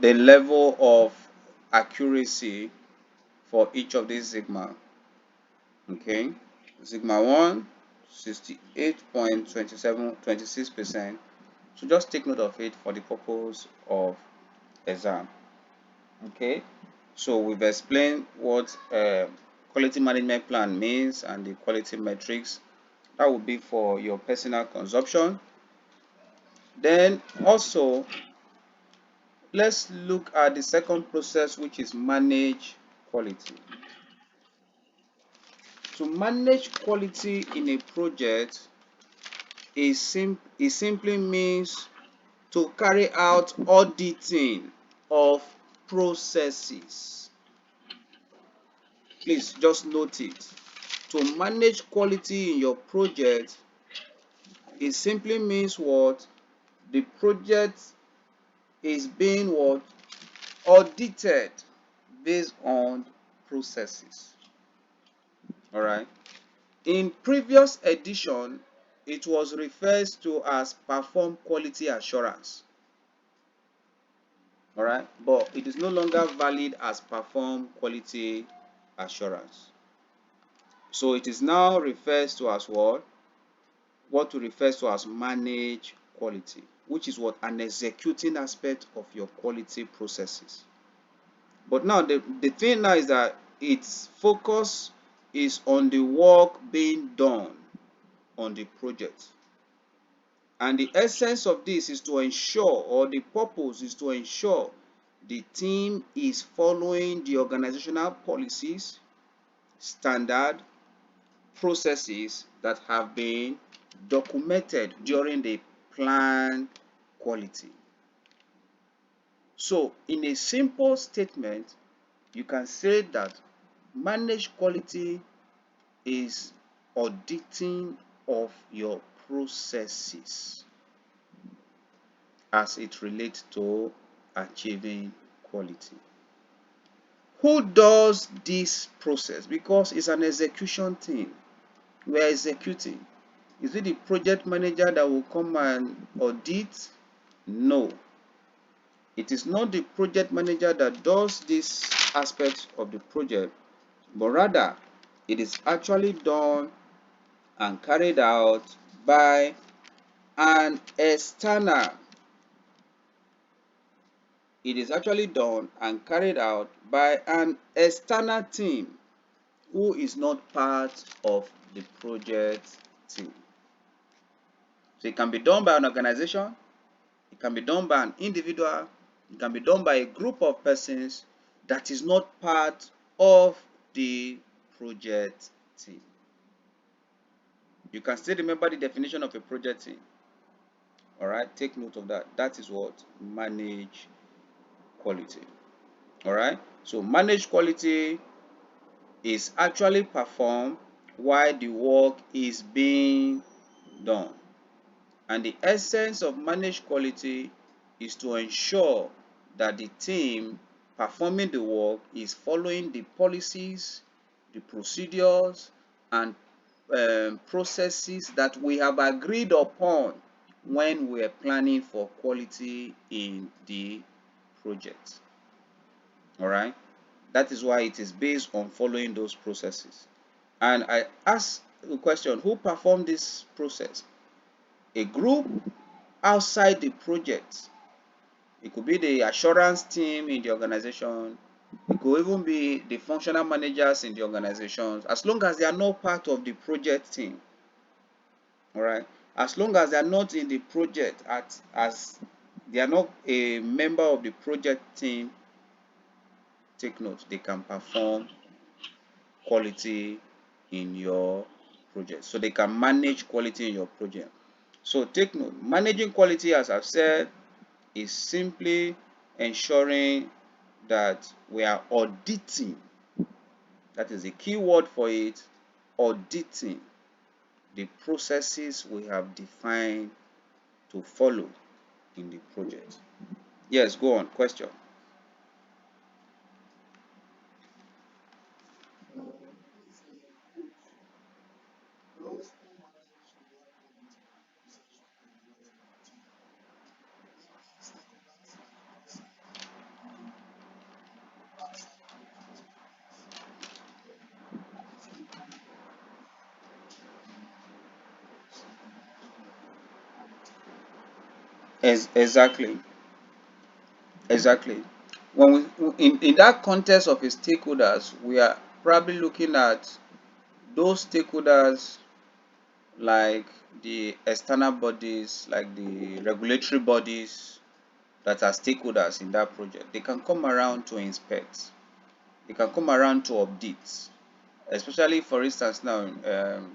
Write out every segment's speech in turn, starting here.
the level of accuracy for each of these sigma. Okay, sigma 1, 68.26%. So just take note of it for the purpose of exam. Okay, so we've explained what quality management plan means and the quality metrics. That will be for your personal consumption. Then also, let's look at the second process, which is manage quality. To manage quality in a project it simply means to carry out auditing of processes. Please just note it. To manage quality in your project, it simply means what? The project is being what? Audited based on processes. Alright. In previous edition, it was referred to as perform quality assurance. Alright, but it is no longer valid as perform quality assurance. So it is now refers to as what? What refers to as manage quality, which is what? An executing aspect of your quality processes. But now the thing now is that its focus is on the work being done on the project. And the essence of this is to ensure, or the purpose is to ensure, the team is following the organizational policies, standard, processes that have been documented during the plan quality. So, in a simple statement, you can say that managed quality is auditing of your processes as it relates to achieving quality. Who does this process? Because it's an execution thing. We are executing. Is it the project manager that will come and audit? No. It is not the project manager that does this aspect of the project, but rather it is actually done and carried out by an external. It is actually done and carried out by an external team who is not part of the project team. So it can be done by an organization, it can be done by an individual, it can be done by a group of persons that is not part of the project team. You can still remember the definition of a project team. Alright, take note of that. That is what? Manage quality. Alright, so manage quality is actually performed while the work is being done. And the essence of managed quality is to ensure that the team performing the work is following the policies, the procedures, and processes that we have agreed upon when we are planning for quality in the project. Alright, that is why it is based on following those processes. And I ask the question, who performed this process? A group outside the project. It could be the assurance team in the organization. It could even be the functional managers in the organizations, as long as they are not part of the project team. All right, as long as they are not in the project, as they are not a member of the project team, take note, they can perform quality in your project. So they can manage quality in your project. So take note, managing quality, as I've said, is simply ensuring that we are auditing. That is the key word for it, auditing the processes we have defined to follow in the project. Yes, go on, question. Exactly. Exactly. When in that context of a stakeholders, we are probably looking at those stakeholders like the external bodies, like the regulatory bodies that are stakeholders in that project. They can come around to inspect. They can come around to update. Especially for instance now,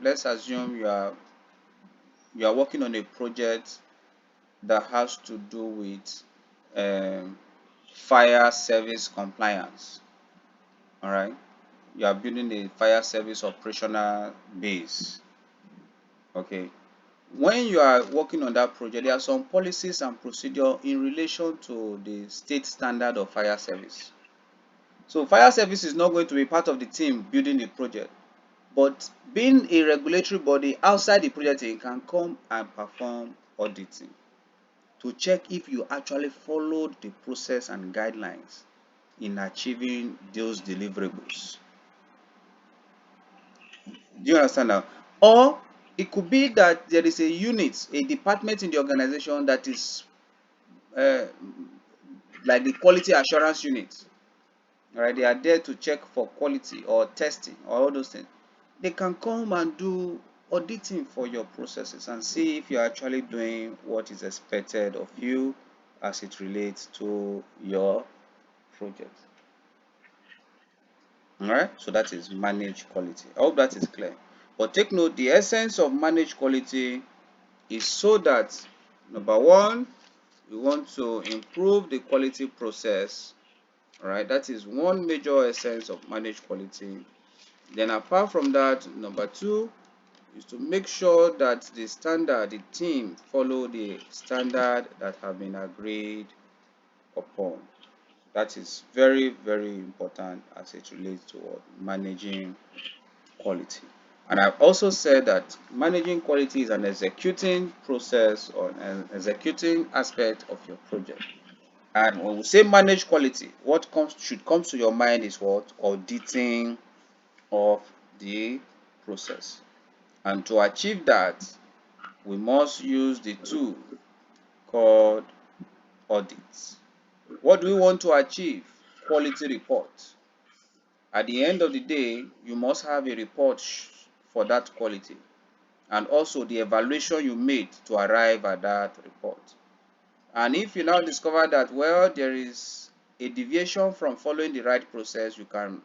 let's assume you are working on a project that has to do with um, fire service compliance. All right, you are building a fire service operational base. Okay, when you are working on that project, there are some policies and procedure in relation to the state standard of fire service. So fire service is not going to be part of the team building the project, but being a regulatory body outside the project team can come and perform auditing to check if you actually followed the process and guidelines in achieving those deliverables. Do you understand now? Or it could be that there is a unit, a department in the organization that is uh, like the quality assurance unit. All right, they are there to check for quality or testing or all those things. They can come and do auditing for your processes and see if you're actually doing what is expected of you as it relates to your project. All right, so that is manage quality. I hope that is clear. But take note, the essence of manage quality is so that number one, we want to improve the quality process. All right, that is one major essence of manage quality. Then apart from that, number two is to make sure that the standard, the team follow the standard that have been agreed upon. That is very, very important as it relates to managing quality. And I've also said that managing quality is an executing process or an executing aspect of your project. And when we say manage quality, what comes should come to your mind is what? Auditing of the process. And to achieve that, we must use the tool called audits. What do we want to achieve? Quality report. At the end of the day, you must have a report for that quality and also the evaluation you made to arrive at that report. And if you now discover that, well, there is a deviation from following the right process, you can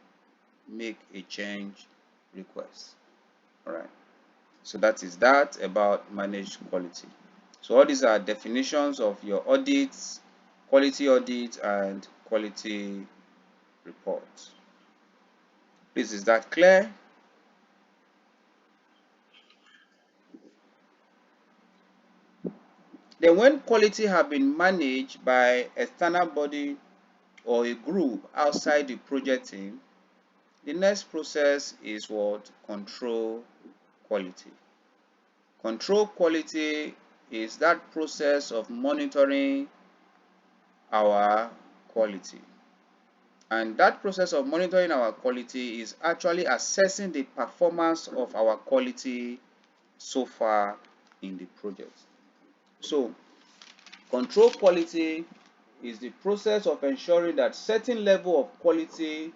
make a change request. All right. So that is that about managed quality. So all these are definitions of your audits, quality audit and quality report. Please, is that clear? Then when quality have been managed by external body or a group outside the project team, the next process is what? Control quality. Control quality is that process of monitoring our quality. And that process of monitoring our quality is actually assessing the performance of our quality so far in the project. So, control quality is the process of ensuring that certain level of quality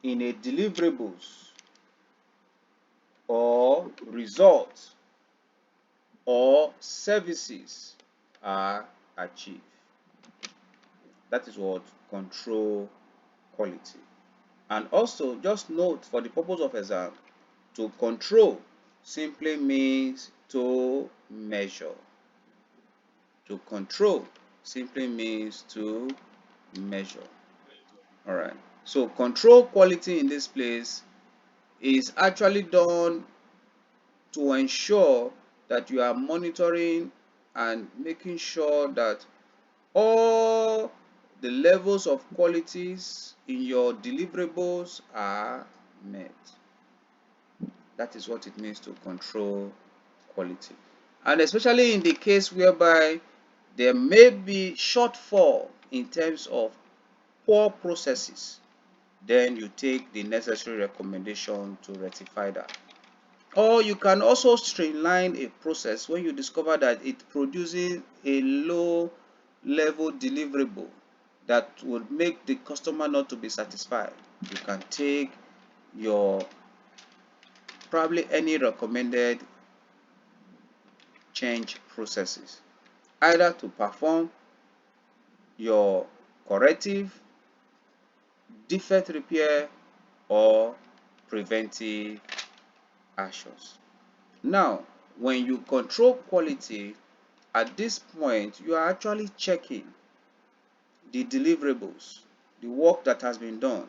in a deliverables or results or services are achieved. That is what control quality. And also just note for the purpose of exam, to control simply means to measure. To control simply means to measure. All right. So control quality in this place is actually done to ensure that you are monitoring and making sure that all the levels of qualities in your deliverables are met. That is what it means to control quality. And especially in the case whereby there may be shortfall in terms of poor processes, then you take the necessary recommendation to rectify that. Or you can also streamline a process when you discover that it produces a low level deliverable that would make the customer not to be satisfied. You can take your probably any recommended change processes either to perform your corrective, defect repair, or preventive actions. Now, when you control quality, at this point, you are actually checking the deliverables, the work that has been done,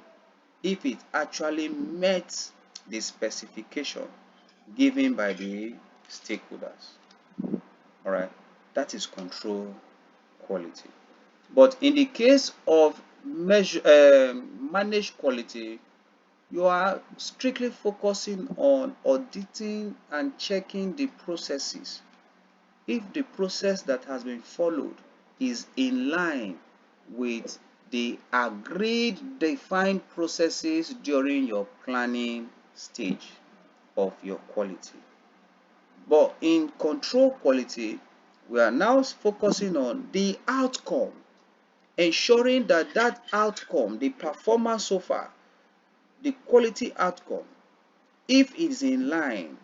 if it actually met the specification given by the stakeholders. All right, that is control quality. But in the case of managed quality, you are strictly focusing on auditing and checking the processes. If the process that has been followed is in line with the agreed defined processes during your planning stage of your quality. But in control quality, we are now focusing on the outcome, ensuring that that outcome, the performance so far, the quality outcome, if it is in line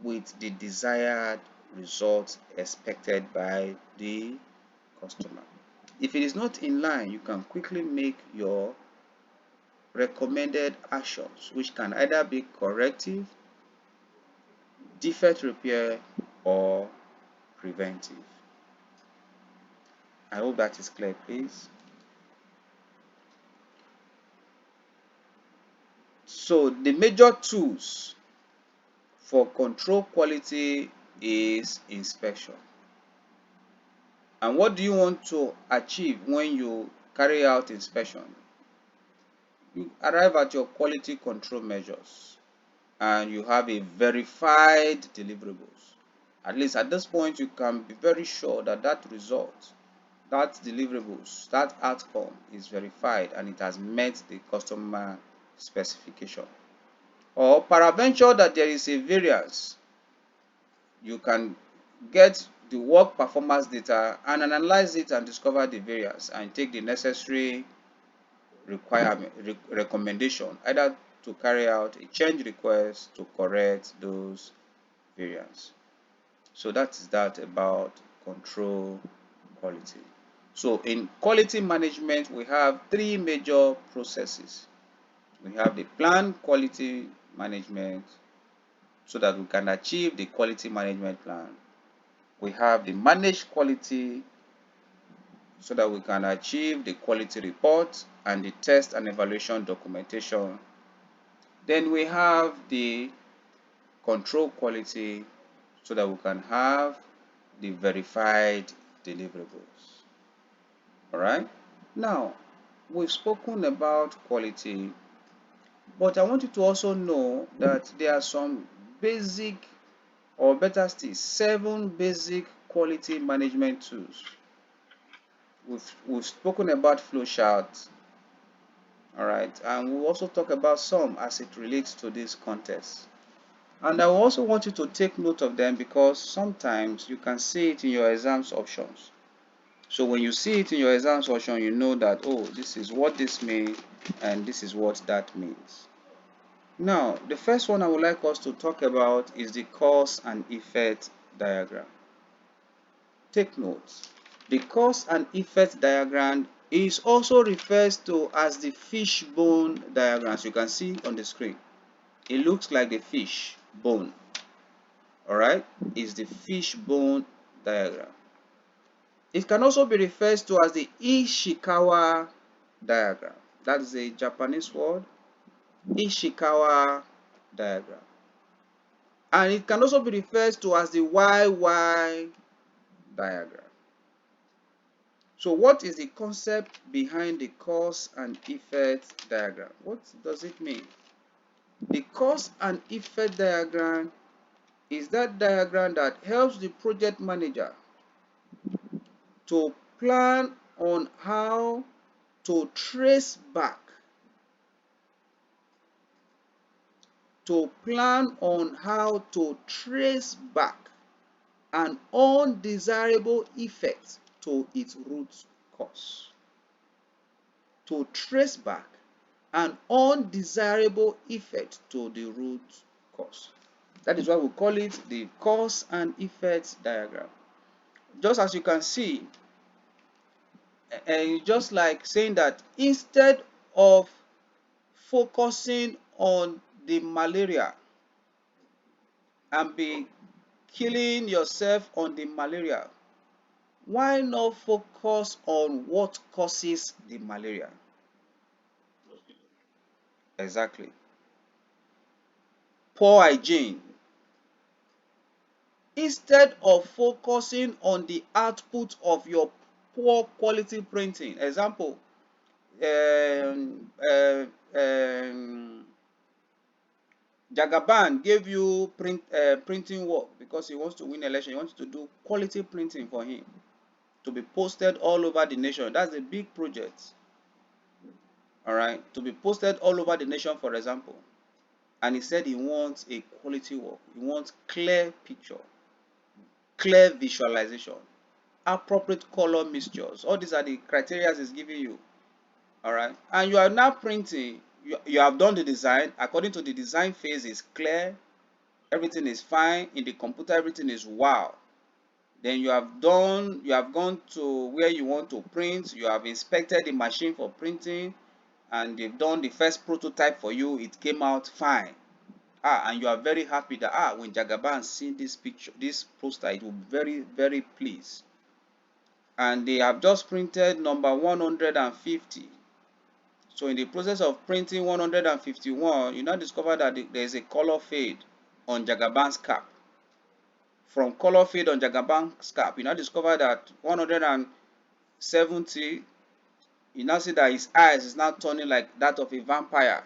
with the desired results expected by the customer. If it is not in line, you can quickly make your recommended actions, which can either be corrective, defect repair, or preventive. I hope that is clear, please. So the major tools for control quality is inspection. And what do you want to achieve when you carry out inspection? You arrive at your quality control measures and you have a verified deliverables. At least at this point, you can be very sure that that result, that deliverables, that outcome is verified and it has met the customer specification. Or peradventure that there is a variance, you can get the work performance data and analyze it and discover the variance and take the necessary recommendation either to carry out a change request to correct those variance. So that is that about control quality. So in quality management, we have three major processes. We have the planned quality management so that we can achieve the quality management plan. We have the managed quality so that we can achieve the quality report and the test and evaluation documentation. Then we have the control quality so that we can have the verified deliverables. All right. Now, we've spoken about quality, but I want you to also know that there are some basic, or better still, 7 basic quality management tools. We've spoken about flowchart, all right, and we'll also talk about some as it relates to this context. And I also want you to take note of them because sometimes you can see it in your exams options. So when you see it in your exams option, you know that, oh, this is what this means and this is what that means. Now, the first one I would like us to talk about is the cause and effect diagram. Take note. The cause and effect diagram is also referred to as the fishbone diagram, as you can see on the screen. It looks like the fish bone. Alright, is the fishbone diagram. It can also be referred to as the Ishikawa diagram. That's a Japanese word. Ishikawa diagram. And it can also be referred to as the YY diagram. So what is the concept behind the cause and effect diagram? What does it mean? The cause and effect diagram is that diagram that helps the project manager to plan on how to trace back to plan on how to trace back an undesirable effect to its root cause. To trace back an undesirable effect to the root cause. That is why we call it the cause and effect diagram. Just as you can see, just like saying that instead of focusing on the malaria and be killing yourself on the malaria, why not focus on what causes the malaria? Exactly. Poor hygiene. Instead of focusing on the output of your poor quality printing, example, um, uh, um, Jagaban gave you printing work because he wants to win election. He wants to do quality printing for him to be posted all over the nation. That's a big project. All right, to be posted all over the nation, for example. And he said he wants a quality work. He wants clear picture, clear visualization, appropriate color mixtures. All these are the criteria he's giving you. All right, and you are now printing. You have done the design. According to the design phase, is clear. Everything is fine in the computer. Everything is wow. Then you have gone to where you want to print. You have inspected the machine for printing, and they've done the first prototype for you. It came out fine. And you are very happy that when Jagaban seen this picture, this poster, it will be very, very pleased. And they have just printed number 150. So in the process of printing 151, you now discover that there is a color fade on Jagaban's cap. From color fade on Jagaban's cap, you now discover that 170, you now see that his eyes is now turning like that of a vampire.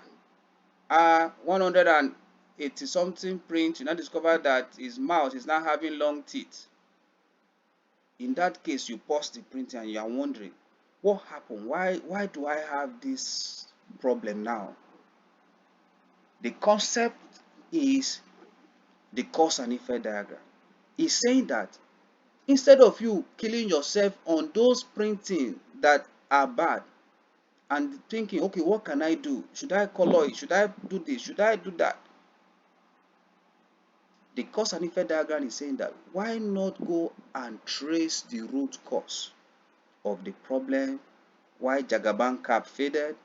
180 something print, you now discover that his mouth is now having long teeth. In that case, you pause the printing and you are wondering, what happened? Why do I have this problem now? The concept is the cause and effect diagram. It's saying that instead of you killing yourself on those printing that are bad and thinking, okay, what can I do? Should I color it? Should I do this? Should I do that? The cause and effect diagram is saying that why not go and trace the root cause of the problem, why Jagaban cap faded,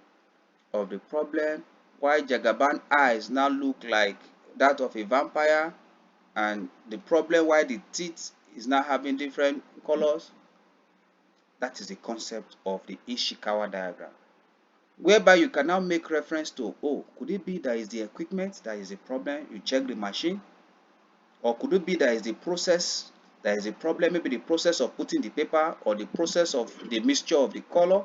of the problem, why Jagaban eyes now look like that of a vampire, and the problem why the teeth is now having different colors. That is the concept of the Ishikawa diagram, whereby you can now make reference to, could it be that is the equipment that is a problem? You check the machine. Or could it be that is the process that is a problem? Maybe the process of putting the paper, or the process of the mixture of the color.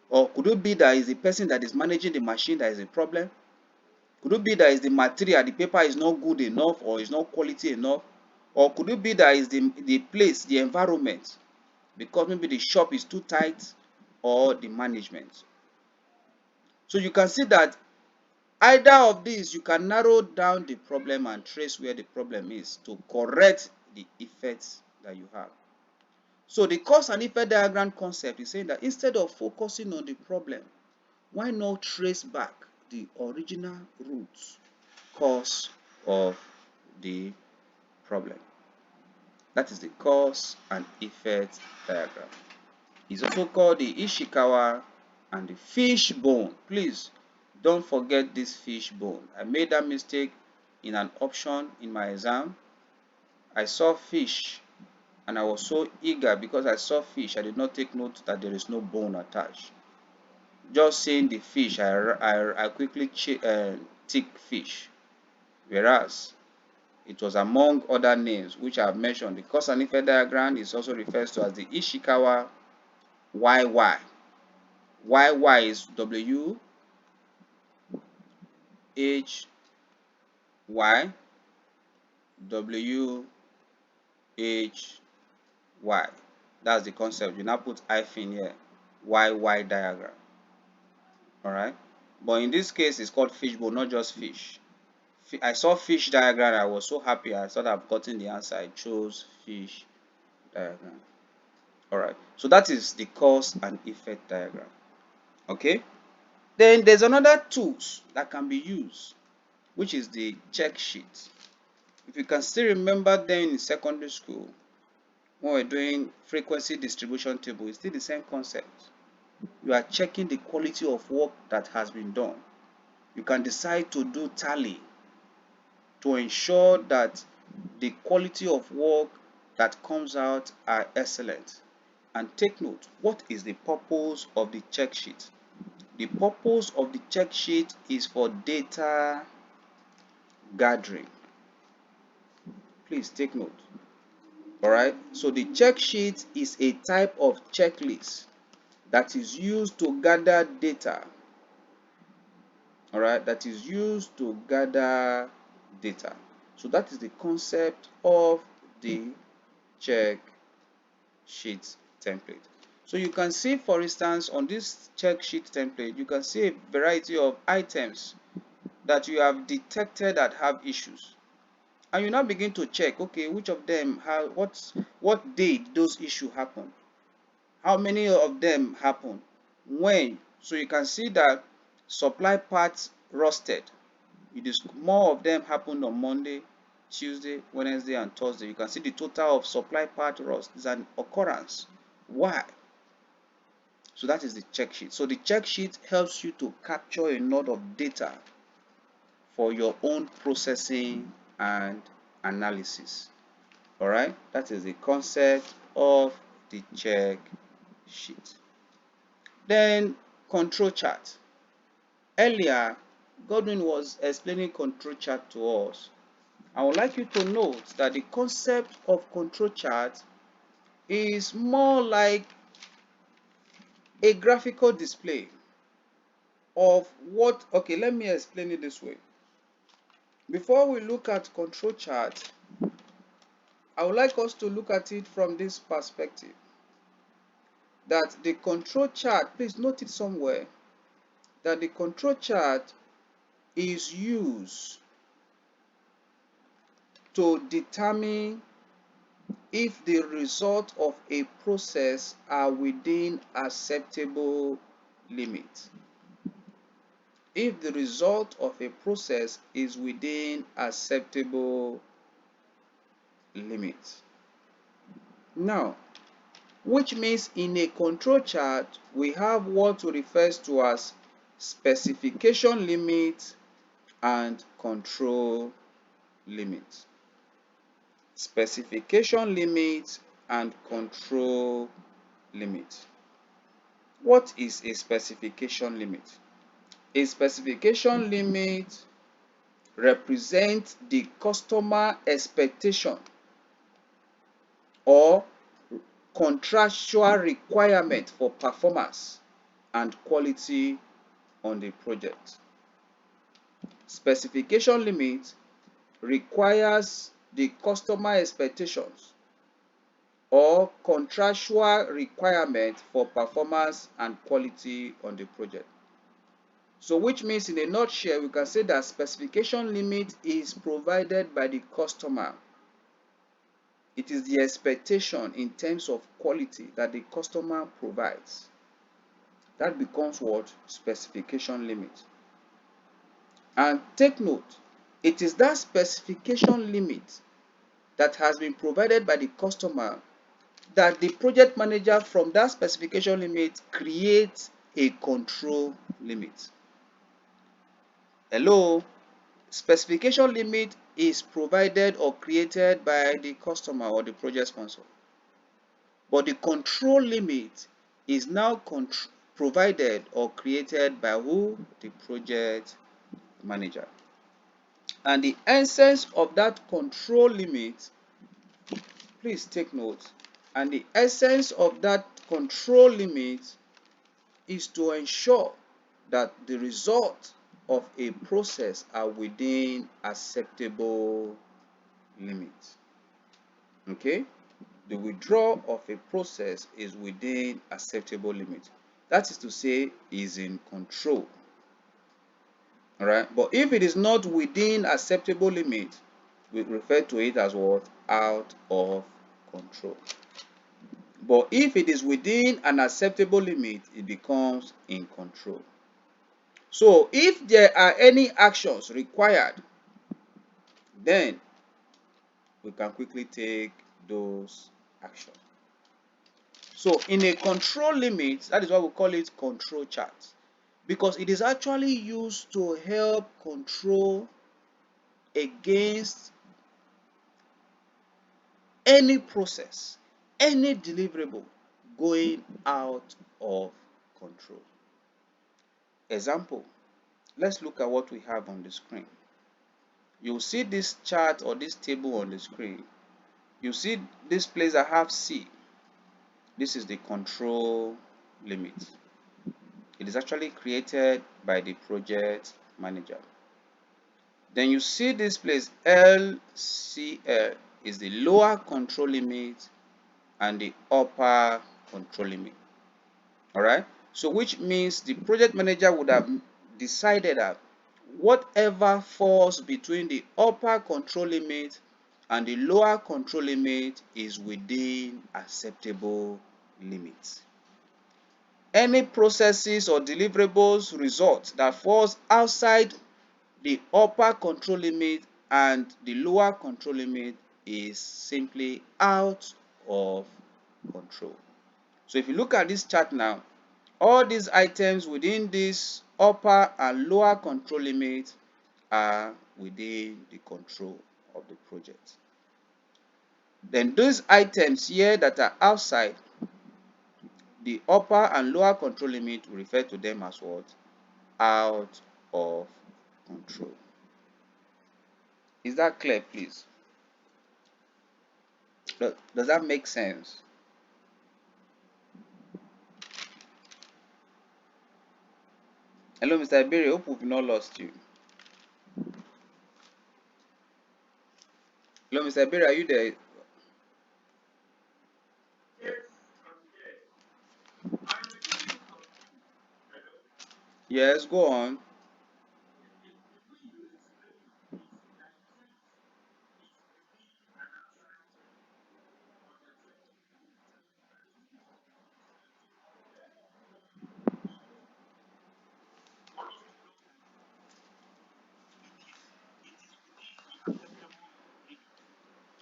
Or could it be that is the person that is managing the machine that is a problem? Could it be that is the material, the paper is not good enough or is not quality enough? Or could it be that is the place, the environment, because maybe the shop is too tight, or the management? So you can see that either of these, you can narrow down the problem and trace where the problem is to correct the effects that you have. So the cause and effect diagram concept is saying that instead of focusing on the problem, why not trace back the original root cause of the problem? That is the cause and effect diagram. It's also called the Ishikawa and the fish bone. Please don't forget this fish bone. I made that mistake in an option in my exam. I saw fish and I was so eager because I saw fish. I did not take note that there is no bone attached. Just saying the fish, I quickly tick fish. Whereas it was among other names which I have mentioned. The cause and effect diagram is also referred to as the Ishikawa YY. YY is W H Y W H Y. That's the concept. You now put hyphen here. YY diagram. Alright. But in this case, it's called fishbowl, not just fish. I saw fish diagram. I was so happy. I thought I've gotten the answer. I chose fish diagram. All right. So that is the cause and effect diagram. Okay. Then there's another tools that can be used, which is the check sheet. If you can still remember then in secondary school, when we're doing frequency distribution table, it's still the same concept. You are checking the quality of work that has been done. You can decide to do tally to ensure that the quality of work that comes out are excellent. And take note, what is the purpose of the check sheet? The purpose of the check sheet is for data gathering. Please take note. Alright, so the check sheet is a type of checklist that is used to gather data. Alright, that is used to gather data. So that is the concept of the check sheet template. So you can see, for instance, on this check sheet template, you can see a variety of items that you have detected that have issues. And you now begin to check, okay, which of them have, what date those issues happen? How many of them happen? When? So you can see that supply parts rusted. It is more of them happened on Monday, Tuesday, Wednesday, and Thursday. You can see the total of supply part rust is an occurrence. Why? So that is the check sheet. So the check sheet helps you to capture a lot of data for your own processing and analysis. All right, that is the concept of the check sheet. Then control chart. Earlier, Godwin was explaining control chart to us. I would like you to note that the concept of control chart is more like a graphical display of what, okay, let me explain it this way. Before we look at control chart, I would like us to look at it from this perspective. That the control chart, please note it somewhere, that the control chart is used to determine if the result of a process are within acceptable limits. If the result of a process is within acceptable limits. Now, which means in a control chart, we have what refers to as specification limit and control limit. Specification limit and control limit. What is a specification limit? A specification limit represents the customer expectation or contractual requirement for performance and quality on the project. Specification limit requires the customer expectations or contractual requirement for performance and quality on the project. So which means in a nutshell, we can say that specification limit is provided by the customer. It is the expectation in terms of quality that the customer provides. That becomes what? Specification limit. And take note, it is that specification limit that has been provided by the customer that the project manager from that specification limit creates a control limit. Hello? Specification limit is provided or created by the customer or the project sponsor. But the control limit is now provided or created by who? The project manager. And the essence of that control limit, please take note, and the essence of that control limit is to ensure that the result of a process are within acceptable limits. Okay? The withdrawal of a process is within acceptable limits. That is to say, is in control. All right. But if it is not within acceptable limit, we refer to it as what? Out of control. But if it is within an acceptable limit, it becomes in control. So if there are any actions required, then we can quickly take those actions. So in a control limit, that is why we call it control chart, because it is actually used to help control against any process, any deliverable going out of control. Example, let's look at what we have on the screen. You'll see this chart or this table on the screen. You see this place I have C. This is the control limit. It is actually created by the project manager. Then you see this place LCL is the lower control limit and the upper control limit. All right. So which means the project manager would have decided that whatever falls between the upper control limit and the lower control limit is within acceptable limits. Any processes or deliverables result that falls outside the upper control limit and the lower control limit is simply out of control. So if you look at this chart now, all these items within this upper and lower control limit are within the control of the project. Then those items here that are outside the upper and lower control limit, we refer to them as what? Out of control. Is that clear, please? Does that make sense? Hello, Mr. Iberi. Hope we've not lost you. Hello, Mr. Iberi. Are you there? Yes, go on.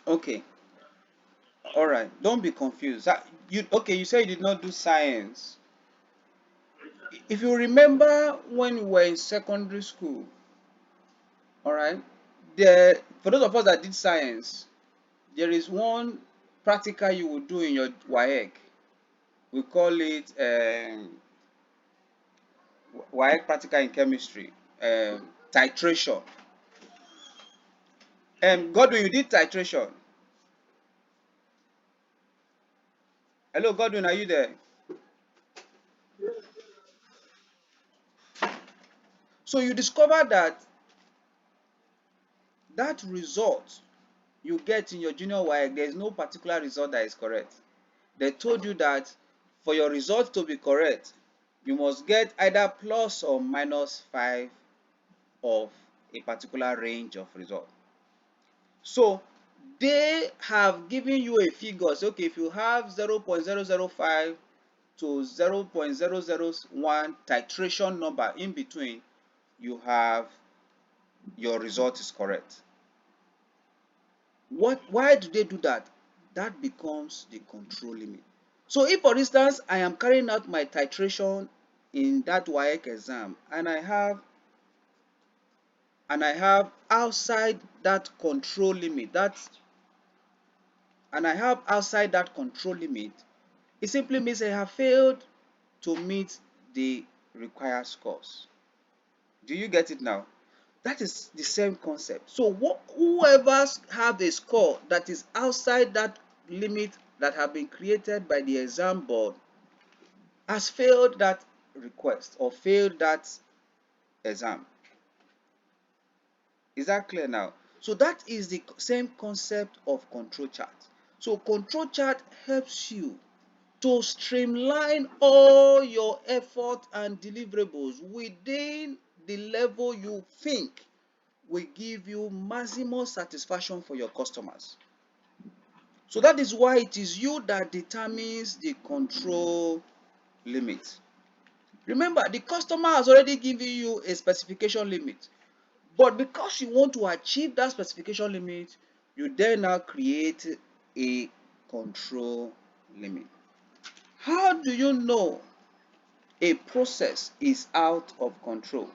Okay. All right. Don't be confused. You said you did not do science. If you remember when we were in secondary school, all right, for those of us that did science, there is one practical you will do in your WAEC. We call it WAEC practical in chemistry, titration. Godwin, you did titration. Hello, Godwin, are you there? So you discover that that result you get in your junior WAEC, there is no particular result that is correct. They told you that for your result to be correct, you must get either plus or minus 5 of a particular range of result. So they have given you a figure. So, okay, if you have 0.005 to 0.001 titration number in between, you have your result is correct. Why do they do that? That becomes the control limit. So if, for instance, I am carrying out my titration in that WAEC exam and I have outside that control limit, control limit, it simply means I have failed to meet the required scores. Do you get it now? That is the same concept. So whoever have a score that is outside that limit that have been created by the exam board has failed that request or failed that exam. Is that clear now? So that is the same concept of control chart. So control chart helps you to streamline all your effort and deliverables within the level you think will give you maximum satisfaction for your customers. So that is why it is you that determines the control limit. Remember, the customer has already given you a specification limit, but because you want to achieve that specification limit, you then now create a control limit. How do you know a process is out of control?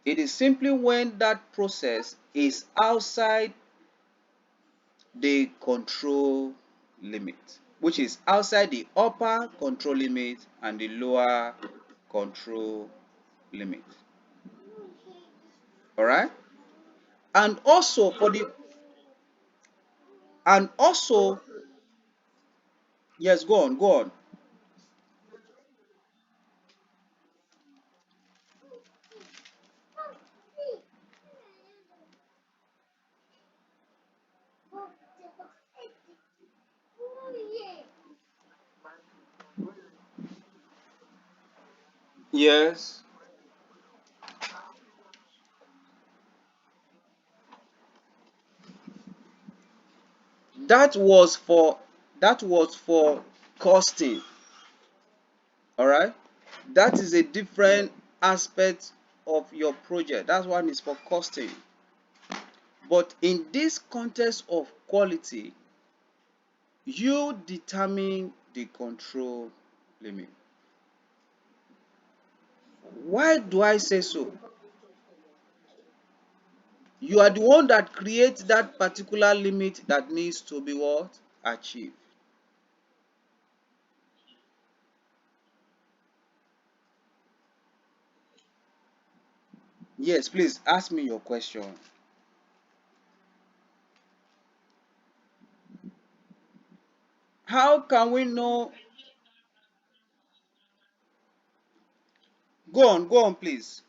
It is simply when that process is outside the control limit, which is outside the upper control limit and the lower control limit. All right? And also for the and also yes, go on, go on. Yes. That was for that was for costing. All right? That is a different aspect of your project. That one is for costing. But in this context of quality, you determine the control limit. Why do I say so? You are the one that creates that particular limit that needs to be what? Achieved. Yes, please ask me your question. How can we know? Go on, please.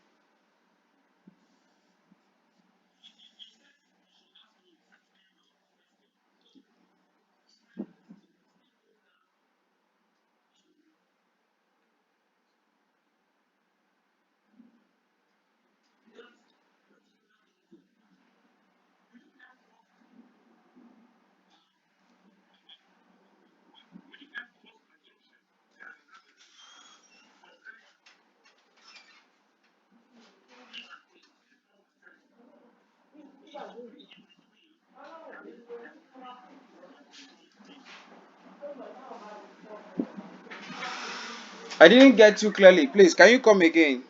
I didn't get you clearly. Please, can you come again?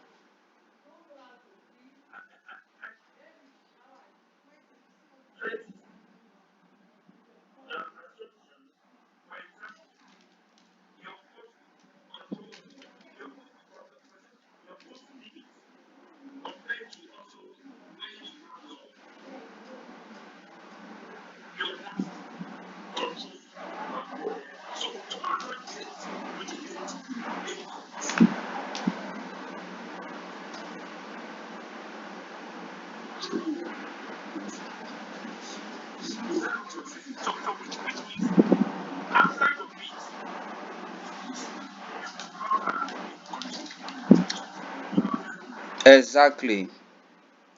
Exactly.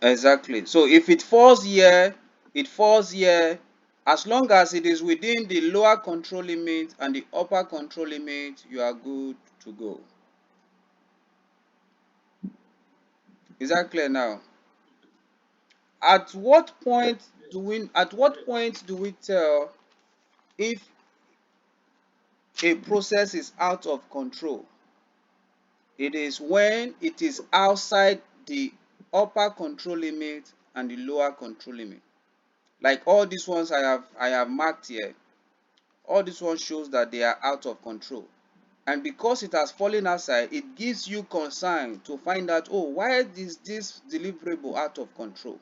Exactly. So if it falls here, it falls here. As long as it is within the lower control limit and the upper control limit, you are good to go. Is that clear now? At what point do we tell if a process is out of control? It is when it is outside the upper control limit and the lower control limit. Like all these ones I have marked here. All these ones shows that they are out of control. And because it has fallen outside, it gives you concern to find out, oh, why is this deliverable out of control?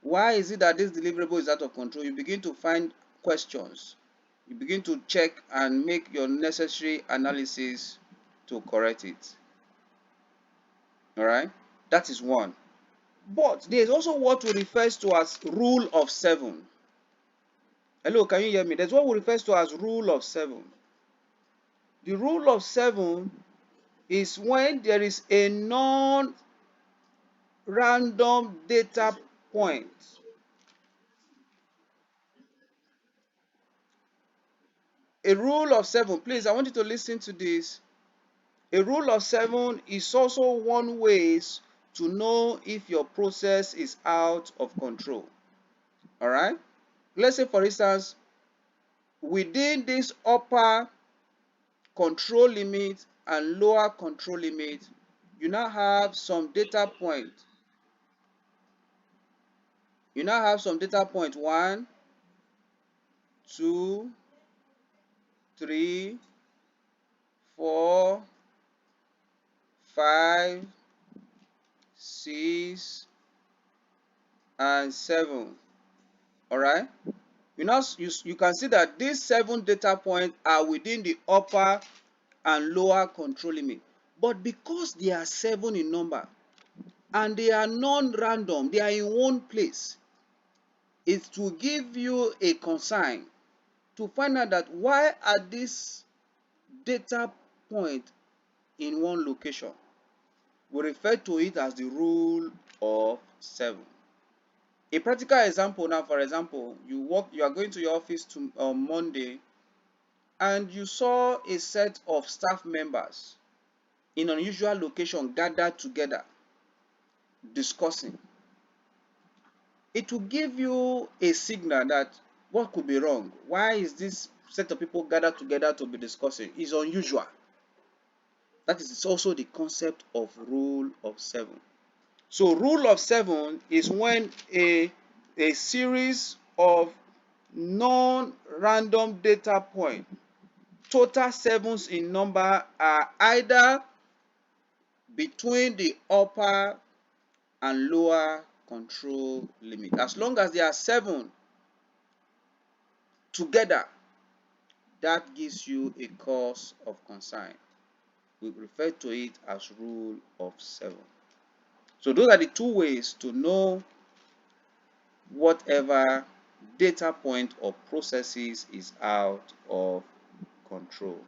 Why is it that this deliverable is out of control? You begin to find questions. You begin to check and make your necessary analysis to correct it. All right? That is one. But there is also what we refers to as rule of seven. Hello, can you hear me? There's what we refers to as rule of seven. The rule of seven is when there is a random data points. A rule of 7, please, I want you to listen to this. A rule of 7 is also one way to know if your process is out of control. All right? Let's say, for instance, within this upper control limit and lower control limit, you now have some data point. You now have some data point 1, 2, 3, 4, 5, 6, and 7. All right? You can see that these 7 data points are within the upper and lower control limit. But because they are 7 in number and they are non-random, they are in one place, it will give you a concern to find out that why are these data points in one location. We refer to it as the rule of 7. A practical example now, for example, you are going to your office on Monday, and you saw a set of staff members in unusual location gathered together discussing. It will give you a signal that what could be wrong. Why is this set of people gathered together to be discussing? It's unusual. That is also the concept of rule of 7. So rule of 7 is when a series of non-random data points, total 7s in number, are either between the upper and lower control limit. As long as they are 7 together, that gives you a cause of concern. We refer to it as rule of 7. So those are the two ways to know whatever data point or processes is out of control.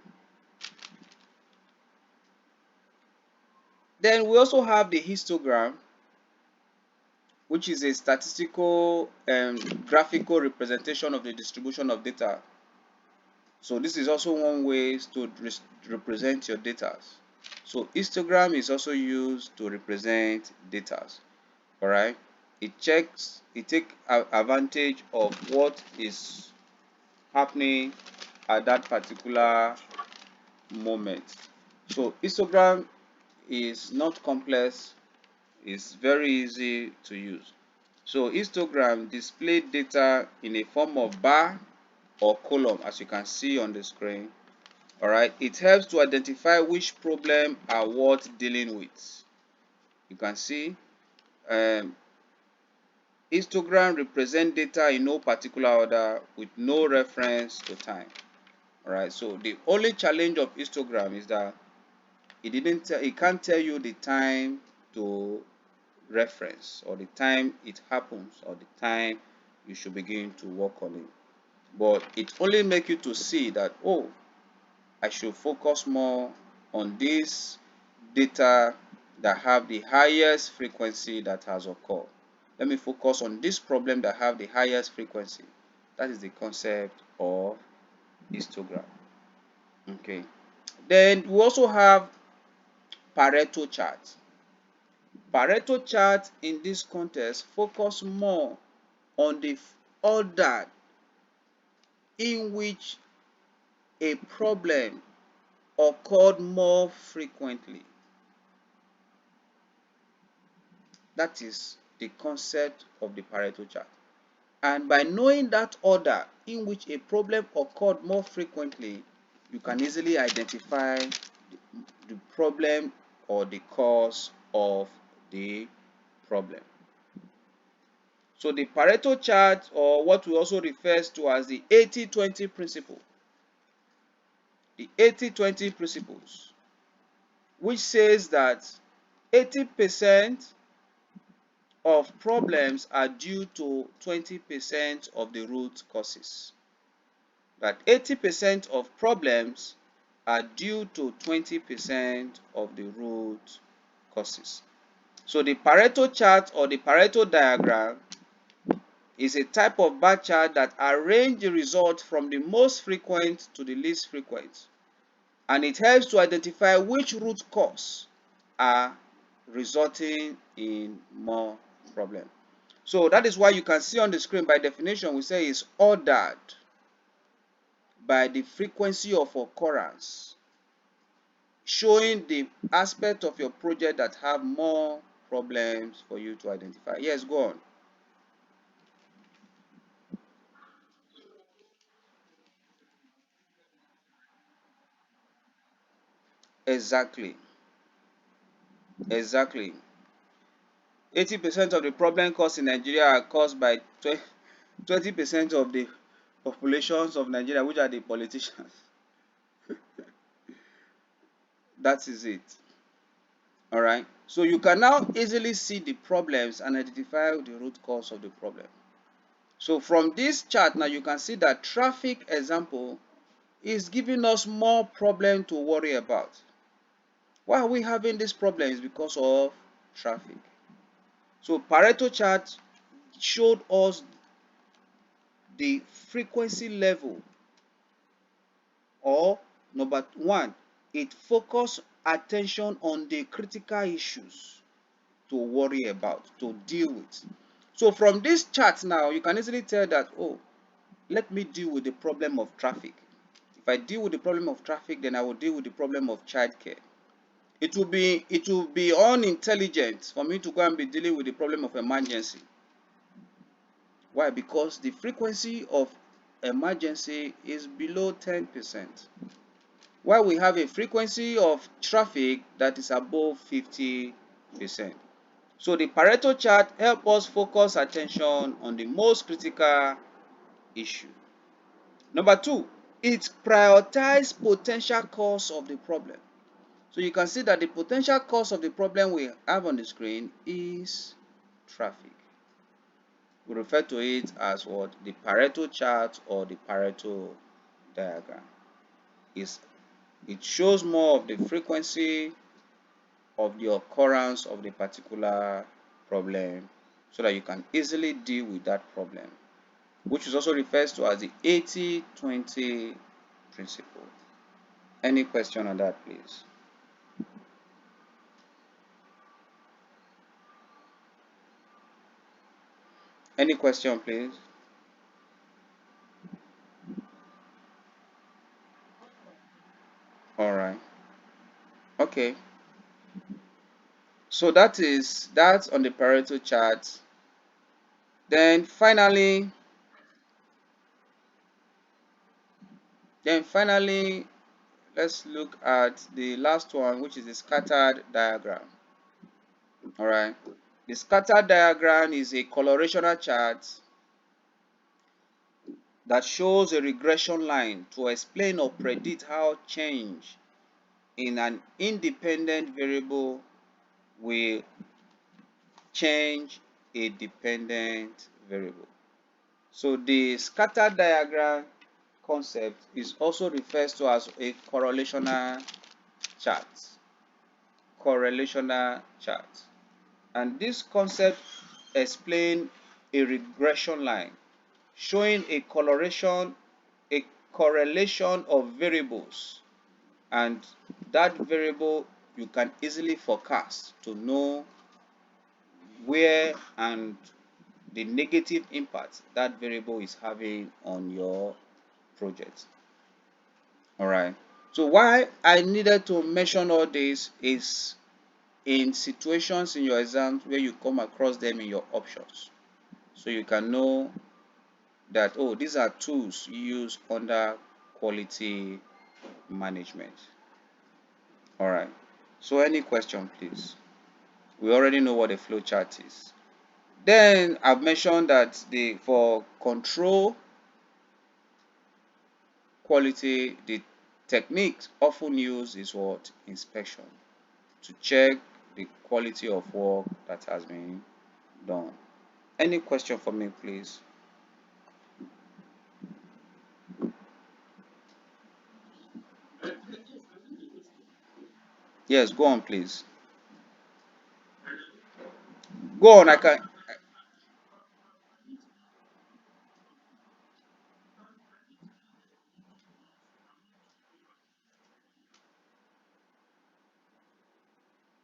Then we also have the histogram, which is a statistical and graphical representation of the distribution of data. So this is also one way to represent your data. So histogram is also used to represent data. All right, it takes advantage of what is happening at that particular moment. So histogram is not complex, it's very easy to use. So histogram display data in a form of bar or column, as you can see on the screen. All right, it helps to identify which problem are worth dealing with. You can see histogram represent data in no particular order with no reference to time. All right, so the only challenge of histogram is that it can't tell you the time to reference, or the time it happens, or the time you should begin to work on it. But it only makes you to see that, oh, I should focus more on this data that have the highest frequency that has occurred. Let me focus on this problem that have the highest frequency. That is the concept of histogram. Okay. Then we also have Pareto chart. Pareto chart in this context focus more on the order in which a problem occurred more frequently. That is the concept of the Pareto chart. And by knowing that order in which a problem occurred more frequently, you can easily identify the problem or the cause of the problem. So the Pareto chart, or what we also refers to as the 80-20 principle, the 80-20 principles, which says that 80% of problems are due to 20% of the root causes. That 80% of problems are due to 20% of the root causes. So the Pareto chart or the Pareto diagram is a type of bar chart that arranges the result from the most frequent to the least frequent, and it helps to identify which root cause are resulting in more problem. So that is why you can see on the screen, by definition, we say is ordered by the frequency of occurrence, showing the aspect of your project that have more problems for you to identify. Yes, go on. Exactly. Exactly. 80% of the problem caused in Nigeria are caused by 20% of the populations of Nigeria, which are the politicians. That is it. All right. So you can now easily see the problems and identify the root cause of the problem. So from this chart now, you can see that traffic example is giving us more problem to worry about. Why are we having this problem? Is because of traffic. So Pareto chart showed us the frequency level, or number one, it focused attention on the critical issues to worry about, to deal with. So from this chart now, you can easily tell that, oh, let me deal with the problem of traffic. If I deal with the problem of traffic, then I will deal with the problem of childcare. It will be unintelligent for me to go and be dealing with the problem of emergency. Why? Because the frequency of emergency is below 10%. While we have a frequency of traffic that is above 50%. So the Pareto chart helps us focus attention on the most critical issue. Number two, it prioritizes potential cause of the problem. So you can see that the potential cause of the problem we have on the screen is traffic. We refer to it as what? The Pareto chart or the Pareto diagram. It shows more of the frequency of the occurrence of the particular problem so that you can easily deal with that problem, which is also refers to as the 80-20 principle. Any question on that, please? Any question, please? All right. Okay. So that's on the Pareto chart. Then finally, let's look at the last one, which is the scattered diagram. All right. The scattered diagram is a colorational chart that shows a regression line to explain or predict how change in an independent variable will change a dependent variable. So the scatter diagram concept is also referred to as a correlational chart. Correlational chart. And this concept explains a regression line showing a correlation of variables, and that variable you can easily forecast to know where and the negative impact that variable is having on your project. All right. So why I needed to mention all this is in situations in your exams where you come across them in your options. So you can know that, oh, these are tools used under quality management. All right. So any question, please? We already know what a flow chart is. Then I've mentioned that for control quality, the techniques often used is what? Inspection, to check the quality of work that has been done. Any question for me, please? Yes, go on, please. Go on, I can.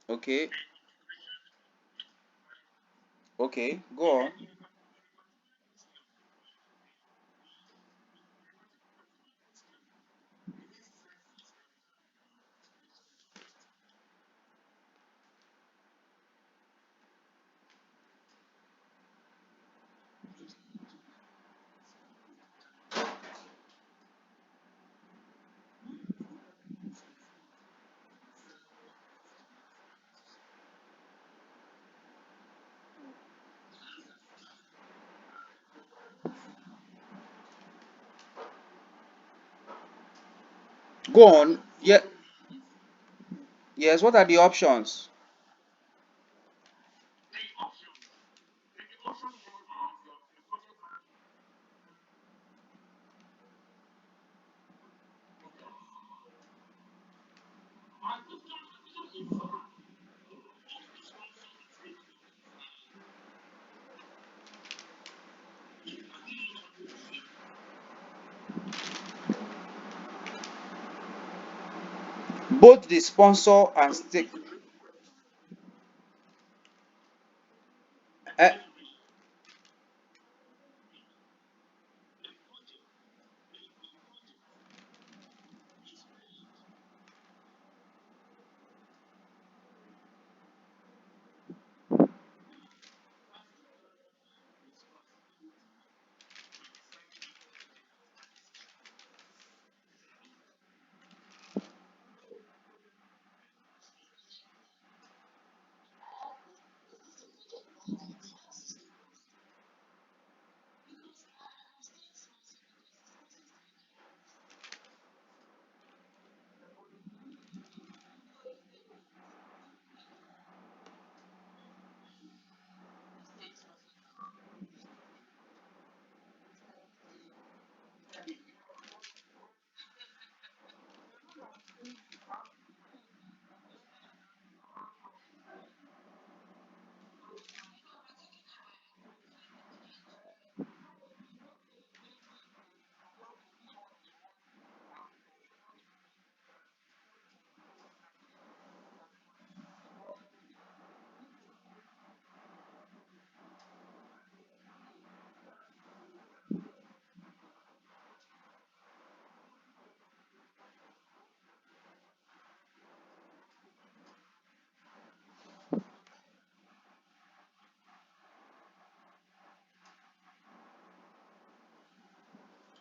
Okay, okay, go on. Go on. Yeah, yes, what are the options? Both the sponsor and stake. eh,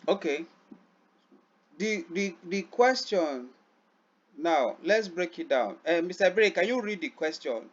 okay. The question now, let's break it down. Mr. Bray, can you read the question?